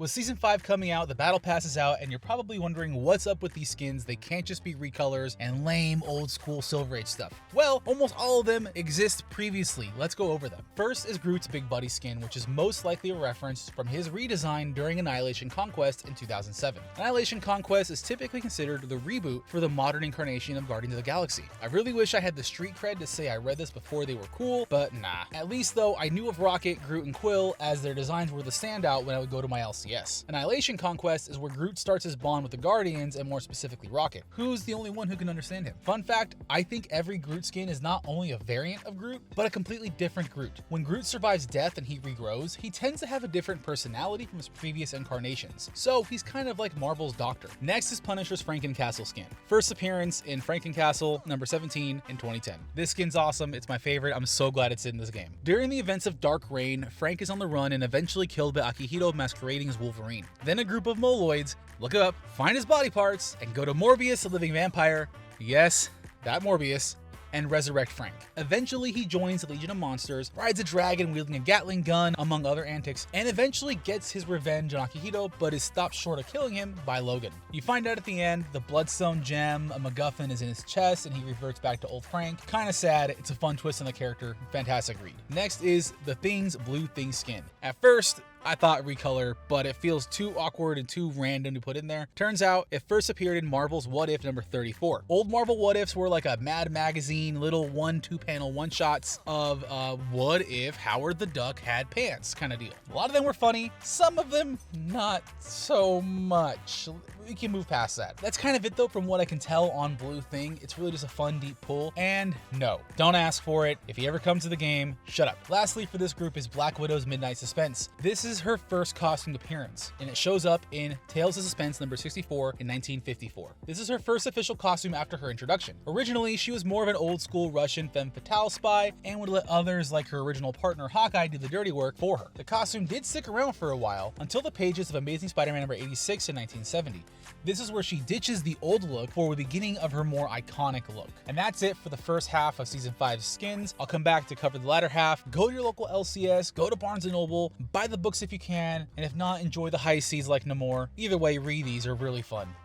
With Season 5 coming out, the Battle Pass is out, and you're probably wondering what's up with these skins. They can't just be recolors and lame old school Silver Age stuff. Well, almost all of them exist previously. Let's go over them. First is Groot's Big Buddy skin, which is most likely a reference from his redesign during Annihilation Conquest in 2007. Annihilation Conquest is typically considered the reboot for the modern incarnation of Guardians of the Galaxy. I really wish I had the street cred to say I read this before they were cool, but nah. At least though, I knew of Rocket, Groot, and Quill as their designs were the standout when I would go to my LCS. Annihilation Conquest is where Groot starts his bond with the Guardians, and more specifically Rocket, who's the only one who can understand him. Fun fact, I think every Groot skin is not only a variant of Groot, but a completely different Groot. When Groot survives death and he regrows, he tends to have a different personality from his previous incarnations, so he's kind of like Marvel's Doctor. Next is Punisher's Frankencastle skin. First appearance in Frankencastle, number 17 in 2010. This skin's awesome, it's my favorite, I'm so glad it's in this game. During the events of Dark Reign, Frank is on the run and eventually killed by Akihito masquerading as Wolverine. Then a group of Moloids look up, find his body parts, and go to Morbius, the living vampire, yes, that Morbius, and resurrect Frank. Eventually, he joins the Legion of Monsters, rides a dragon wielding a Gatling gun, among other antics, and eventually gets his revenge on Akihito, but is stopped short of killing him by Logan. You find out at the end, the Bloodstone gem, a MacGuffin, is in his chest, and he reverts back to old Frank. Kinda sad, it's a fun twist on the character, fantastic read. Next is the Thing's Blue Thing skin. At first, I thought recolor, but it feels too awkward and too random to put in there. Turns out, it first appeared in Marvel's What If number 34. Old Marvel What Ifs were like a Mad Magazine, little 1-2 panel one-shots of what if Howard the Duck had pants kind of deal. A lot of them were funny, some of them not so much. We can move past that. That's kind of it though from what I can tell on Blue Thing. It's really just a fun deep pull, and no, don't ask for it. If he ever comes to the game, shut up. Lastly for this group is Black Widow's Midnight Suspense. This is her first costumed appearance, and it shows up in Tales of Suspense number 64 in 1954. This is her first official costume after her introduction. Originally, she was more of an old school Russian femme fatale spy and would let others like her original partner Hawkeye do the dirty work for her. The costume did stick around for a while until the pages of Amazing Spider-Man number 86 in 1970. This is where she ditches the old look for the beginning of her more iconic look. And that's it for the first half of Season 5's skins. I'll come back to cover the latter half. Go to your local LCS, go to Barnes & Noble, buy the books if you can, and if not, enjoy the high seas like Namor. Either way, read these are really fun.